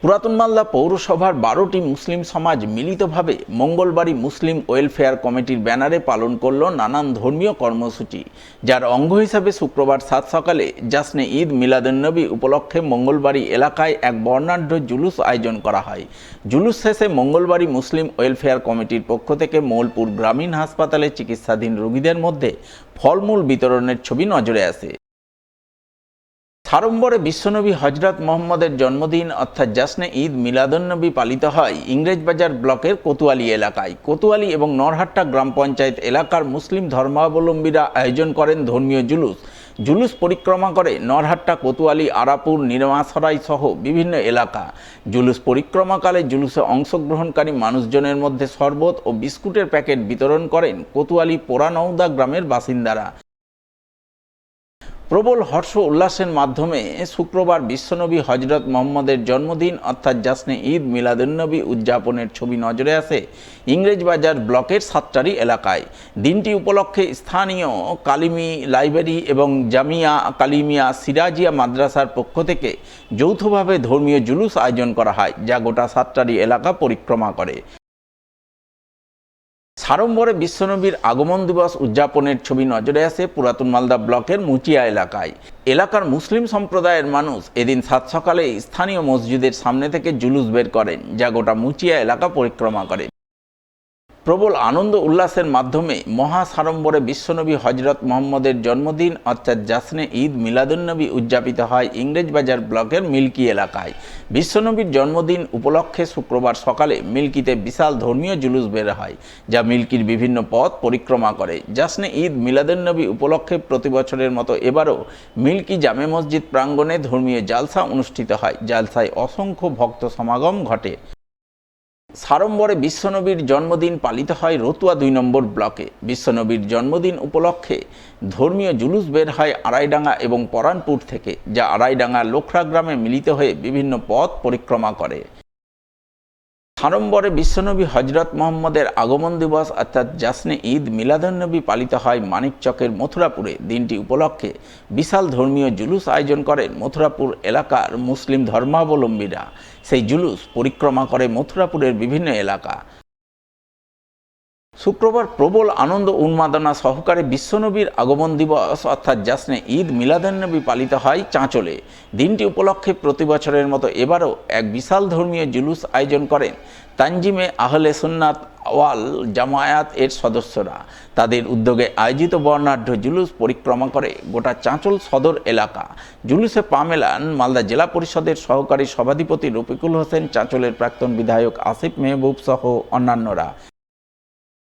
পুরাতন মালদা পৌরসভার 12টি মুসলিম সমাজ মিলিতভাবে মঙ্গলবাড়ি মুসলিম ওয়েলফেয়ার কমিটির ব্যানারে পালন করল নানান ধর্মীয় কর্মসূচি, যার অঙ্গ হিসাবে শুক্রবার 7 সকালে জাসনে ঈদ মিলাদুন্নবী উপলক্ষে মঙ্গলবাড়ি এলাকায় এক বর্ণাঢ্য জুলুস আয়োজন করা হয়। জুলুস শেষে মঙ্গলবাড়ি মুসলিম ওয়েলফেয়ার কমিটির পক্ষ থেকে মৌলপুর গ্রামীণ হাসপাতালে চিকিৎসাধীন রোগীদের মধ্যে ফলমূল বিতরণের ছবি নজরে আসে। সাড়ম্বরে বিশ্বনবী হজরত মোহাম্মদের জন্মদিন অর্থাৎ জাসনে ঈদ মিলাদুন্নবী পালিত হয় ইংরেজবাজার ব্লকের কোতোয়ালি এলাকায়। কোতোয়ালি এবং নরহাট্টা গ্রাম পঞ্চায়েত এলাকার মুসলিম ধর্মাবলম্বীরা আয়োজন করেন ধর্মীয় জুলুস। জুলুস পরিক্রমা করে নরহাট্টা, কোতোয়ালি, আরাপুর, নিরমাসরাই সহ বিভিন্ন এলাকা। জুলুস পরিক্রমাকালে জুলুসে অংশগ্রহণকারী মানুষজনের মধ্যে শরবত ও বিস্কুটের প্যাকেট বিতরণ করেন কোতোয়ালি পোড়ানৌদা গ্রামের বাসিন্দারা। প্রবল হর্ষ উল্লাসের মাধ্যমে শুক্রবার বিশ্বনবী হজরত মোহাম্মদের জন্মদিন অর্থাৎ জাসনে ঈদ মিলাদুন্নবী উদযাপনের ছবি নজরে আসে ইংরেজবাজার ব্লকের সাতটারি এলাকায়। দিনটি উপলক্ষে স্থানীয় কালিমি লাইব্রেরি এবং জামিয়া কালিমিয়া সিরাজিয়া মাদ্রাসার পক্ষ থেকে যৌথভাবে ধর্মীয় জুলুস আয়োজন করা হয়, যা গোটা সাতটারি এলাকা পরিক্রমা করে। সাড়ম্বরে বিশ্বনবীর আগমন দিবস উদযাপনের ছবি নজরে আসে পুরাতন মালদা ব্লকের মুচিয়া এলাকায়। এলাকার মুসলিম সম্প্রদায়ের মানুষ এদিন 7 সকালে স্থানীয় মসজিদের সামনে থেকে জুলুস বের করেন, যা গোটা মুচিয়া এলাকা পরিক্রমা করে। প্রবল আনন্দ উল্লাসের মাধ্যমে মহা সাড়ম্বরে বিশ্বনবী হজরত মোহাম্মদের জন্মদিন অর্থাৎ জাসনে ঈদ মিলাদুন্নবী উদযাপিত হয় ইংরেজবাজার ব্লকের মিল্কি এলাকায়। বিশ্বনবীর জন্মদিন উপলক্ষে শুক্রবার সকালে মিল্কিতে বিশাল ধর্মীয় জুলুস বের হয়, যা মিল্কির বিভিন্ন পথ পরিক্রমা করে। জাসনে ঈদ মিলাদুন্নবী উপলক্ষে প্রতি বছরের মতো এবারও মিল্কি জামে মসজিদ প্রাঙ্গণে ধর্মীয় জালসা অনুষ্ঠিত হয়। জালসায় অসংখ্য ভক্ত সমাগম ঘটে। সাড়ম্বরে বিশ্বনবীর জন্মদিন পালিত হয় রতুয়া 2 নম্বর ব্লকে। বিশ্বনবীর জন্মদিন উপলক্ষে ধর্মীয় জুলুস বের হয় আড়াইডাঙ্গা এবং পরানপুর থেকে, যা আড়াইডাঙ্গা লোখরা গ্রামে মিলিত হয়ে বিভিন্ন পথ পরিক্রমা করে। সাড়ম্বরে বিশ্বনবী হজরত মোহাম্মদের আগমন দিবস অর্থাৎ জাসনে ঈদ মিলাদুন্নবী পালিত হয় মানিকচকের মথুরাপুরে। দিনটি উপলক্ষে বিশাল ধর্মীয় জুলুস আয়োজন করেন মথুরাপুর এলাকার মুসলিম ধর্মাবলম্বীরা। সেই জুলুস পরিক্রমা করে মথুরাপুরের বিভিন্ন এলাকা। শুক্রবার প্রবল আনন্দ উন্মাদনা সহকারে বিশ্বনবীর আগমন দিবস অর্থাৎ জাসনে ঈদ মিলাদুন্নবী পালিত হয় চাঁচলে। দিনটি উপলক্ষে প্রতি বছরের মতো এবারও এক বিশাল ধর্মীয় জুলুস আয়োজন করেন তানজিমে আহলে সুন্নাত ওয়াল জামায়াত এর সদস্যরা। তাদের উদ্যোগে আয়োজিত বর্ণাঢ্য জুলুস পরিক্রমা করে গোটা চাঁচল সদর এলাকা। জুলুসে পা মেলান মালদা জেলা পরিষদের সহকারী সভাধিপতি রফিকুল হোসেন, চাঁচলের প্রাক্তন বিধায়ক আসিফ মেহবুব সহ অন্যান্যরা।